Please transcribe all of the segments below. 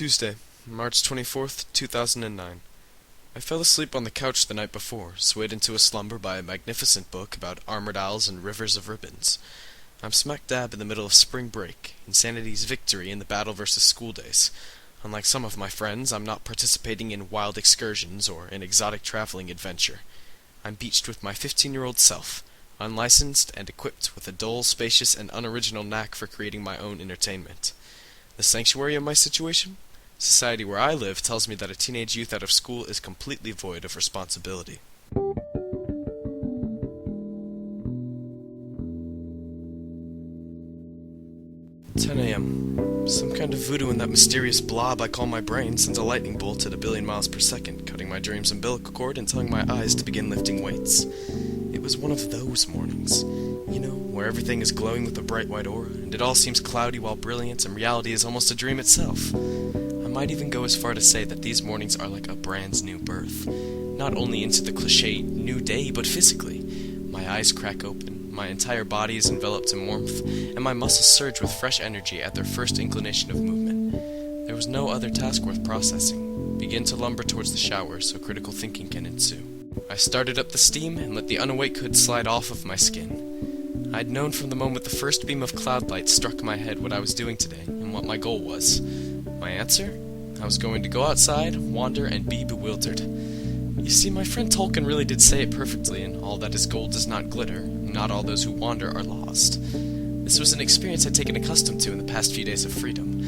Tuesday, March 24th, 2009. I fell asleep on the couch the night before, swayed into a slumber by a magnificent book about armored owls and rivers of ribbons. I'm smack dab in the middle of spring break, insanity's victory in the battle versus school days. Unlike some of my friends, I'm not participating in wild excursions or an exotic traveling adventure. I'm beached with my 15-year-old self, unlicensed and equipped with a dull, spacious, and unoriginal knack for creating my own entertainment. The sanctuary of my situation? Society where I live tells me that a teenage youth out of school is completely void of responsibility. 10 a.m. Some kind of voodoo in that mysterious blob I call my brain sends a lightning bolt at 1 billion miles per second, cutting my dream's umbilical cord and telling my eyes to begin lifting weights. It was one of those mornings, where everything is glowing with a bright white aura, and it all seems cloudy while brilliant, and reality is almost a dream itself. I might even go as far to say that these mornings are like a brand new birth, not only into the cliché new day, but physically. My eyes crack open, my entire body is enveloped in warmth, and my muscles surge with fresh energy at their first inclination of movement. There was no other task worth processing. Begin to lumber towards the shower so critical thinking can ensue. I started up the steam and let the unawake hood slide off of my skin. I'd known from the moment the first beam of cloud light struck my head what I was doing today and what my goal was. My answer? I was going to go outside, wander, and be bewildered. You see, my friend Tolkien really did say it perfectly, and all that is gold does not glitter, not all those who wander are lost. This was an experience I'd taken accustomed to in the past few days of freedom.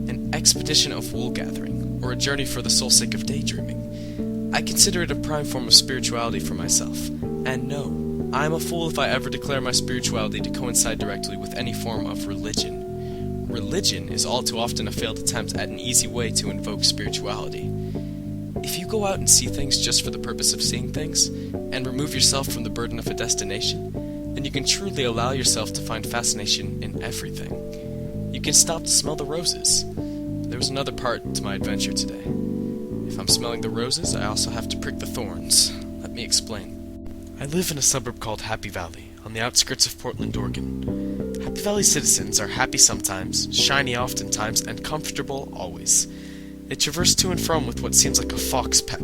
An expedition of wool gathering, or a journey for the sole sake of daydreaming. I consider it a prime form of spirituality for myself. And no, I am a fool if I ever declare my spirituality to coincide directly with any form of religion. Religion is all too often a failed attempt at an easy way to invoke spirituality. If you go out and see things just for the purpose of seeing things, and remove yourself from the burden of a destination, then you can truly allow yourself to find fascination in everything. You can stop to smell the roses. There was another part to my adventure today. If I'm smelling the roses, I also have to prick the thorns. Let me explain. I live in a suburb called Happy Valley, on the outskirts of Portland, Oregon. Happy Valley citizens are happy sometimes, shiny oftentimes, and comfortable always. They traverse to and from with what seems like a fox pep.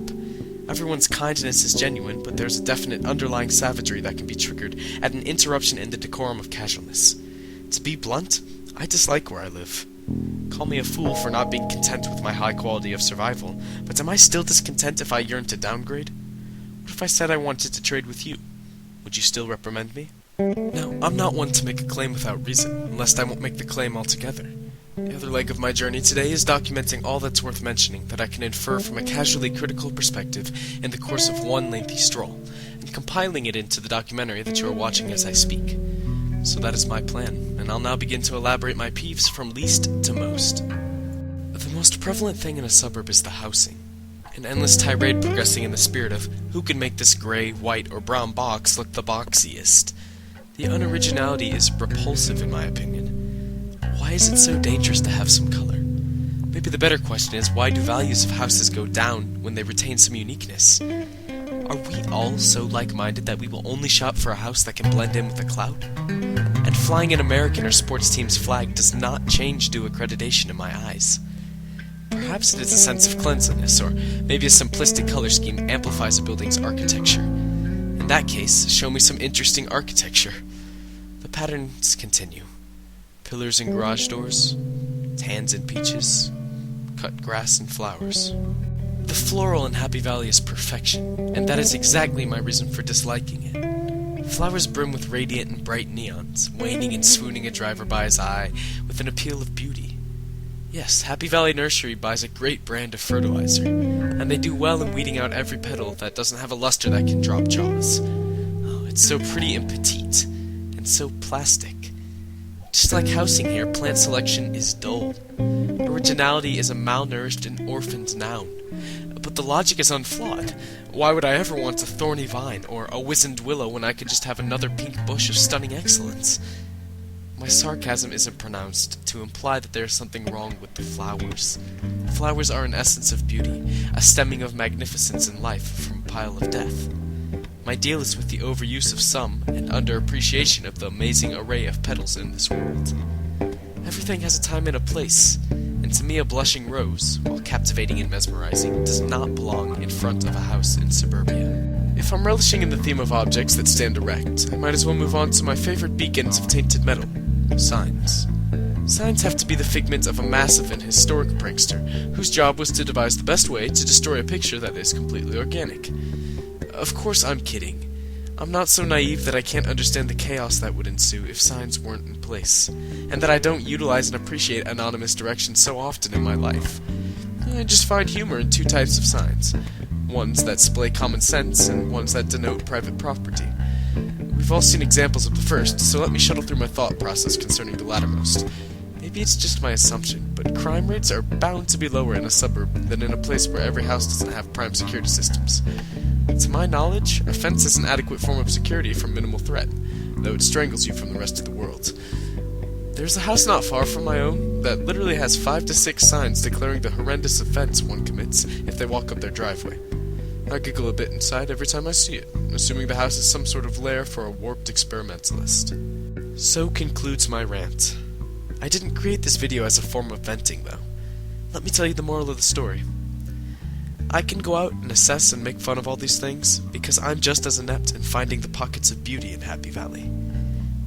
Everyone's kindness is genuine, but there's a definite underlying savagery that can be triggered at an interruption in the decorum of casualness. To be blunt, I dislike where I live. Call me a fool for not being content with my high quality of survival, but am I still discontent if I yearn to downgrade? What if I said I wanted to trade with you? Would you still reprimand me? Now, I'm not one to make a claim without reason, lest I won't make the claim altogether. The other leg of my journey today is documenting all that's worth mentioning that I can infer from a casually critical perspective in the course of one lengthy stroll, and compiling it into the documentary that you are watching as I speak. So that is my plan, and I'll now begin to elaborate my peeves from least to most. The most prevalent thing in a suburb is the housing. An endless tirade progressing in the spirit of who can make this gray, white, or brown box look the boxiest. The unoriginality is repulsive in my opinion. Why is it so dangerous to have some color? Maybe the better question is, why do values of houses go down when they retain some uniqueness? Are we all so like-minded that we will only shop for a house that can blend in with the crowd? And flying an American or sports team's flag does not change due accreditation in my eyes. Perhaps it is a sense of cleanliness, or maybe a simplistic color scheme amplifies a building's architecture. In that case, show me some interesting architecture. The patterns continue. Pillars and garage doors, tans and peaches, cut grass and flowers. The floral in Happy Valley is perfection, and that is exactly my reason for disliking it. Flowers brim with radiant and bright neons, waning and swooning a driver by his eye with an appeal of beauty. Yes, Happy Valley Nursery buys a great brand of fertilizer, and they do well in weeding out every petal that doesn't have a luster that can drop jaws. Oh, it's so pretty and petite, and so plastic. Just like housing here, plant selection is dull. Originality is a malnourished and orphaned noun. But the logic is unflawed. Why would I ever want a thorny vine or a wizened willow when I could just have another pink bush of stunning excellence? My sarcasm isn't pronounced to imply that there is something wrong with the flowers. Flowers are an essence of beauty, a stemming of magnificence in life from a pile of death. My deal is with the overuse of some and underappreciation of the amazing array of petals in this world. Everything has a time and a place, and to me a blushing rose, while captivating and mesmerizing, does not belong in front of a house in suburbia. If I'm relishing in the theme of objects that stand erect, I might as well move on to my favorite beacons of tainted metal: signs. Signs have to be the figment of a massive and historic prankster, whose job was to devise the best way to destroy a picture that is completely organic. Of course I'm kidding. I'm not so naive that I can't understand the chaos that would ensue if signs weren't in place, and that I don't utilize and appreciate anonymous directions so often in my life. I just find humor in two types of signs: ones that display common sense and ones that denote private property. We've all seen examples of the first, so let me shuttle through my thought process concerning the lattermost. Maybe it's just my assumption, but crime rates are bound to be lower in a suburb than in a place where every house doesn't have prime security systems. To my knowledge, a fence is an adequate form of security for minimal threat, though it strangles you from the rest of the world. There's a house not far from my own that literally has 5 to 6 signs declaring the horrendous offense one commits if they walk up their driveway. I giggle a bit inside every time I see it, assuming the house is some sort of lair for a warped experimentalist. So concludes my rant. I didn't create this video as a form of venting, though. Let me tell you the moral of the story. I can go out and assess and make fun of all these things because I'm just as inept in finding the pockets of beauty in Happy Valley.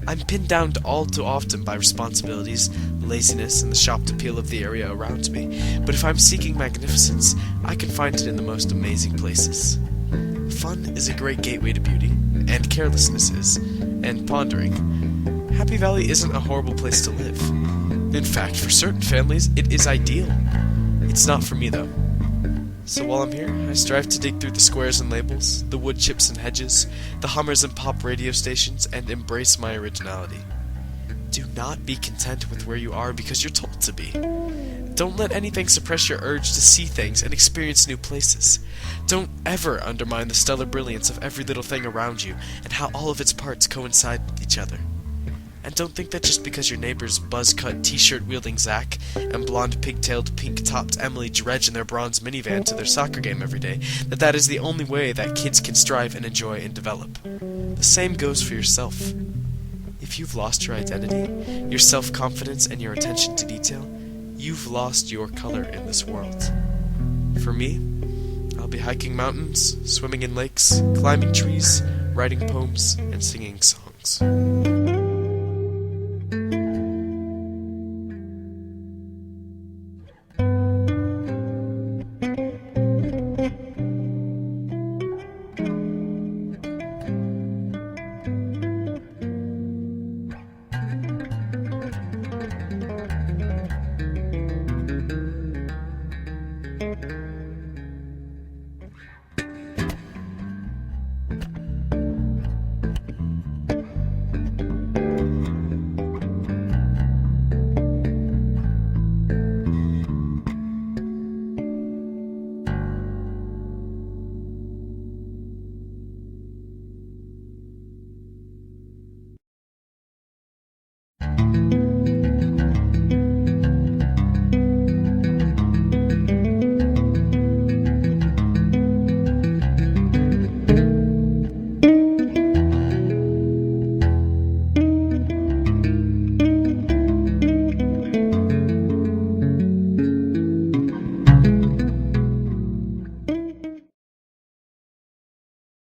I'm pinned down all too often by responsibilities, laziness, and the shopped appeal of the area around me, but if I'm seeking magnificence, I can find it in the most amazing places. Fun is a great gateway to beauty, and carelessness is, and pondering. Happy Valley isn't a horrible place to live. In fact, for certain families, it is ideal. It's not for me, though. So while I'm here, I strive to dig through the squares and labels, the wood chips and hedges, the hummers and pop radio stations, and embrace my originality. Do not be content with where you are because you're told to be. Don't let anything suppress your urge to see things and experience new places. Don't ever undermine the stellar brilliance of every little thing around you and how all of its parts coincide with each other. And don't think that just because your neighbor's buzz-cut t-shirt-wielding Zach and blonde pigtailed pink-topped Emily dredge in their bronze minivan to their soccer game every day, that is the only way that kids can strive and enjoy and develop. The same goes for yourself. If you've lost your identity, your self-confidence, and your attention to detail, you've lost your color in this world. For me, I'll be hiking mountains, swimming in lakes, climbing trees, writing poems, and singing songs.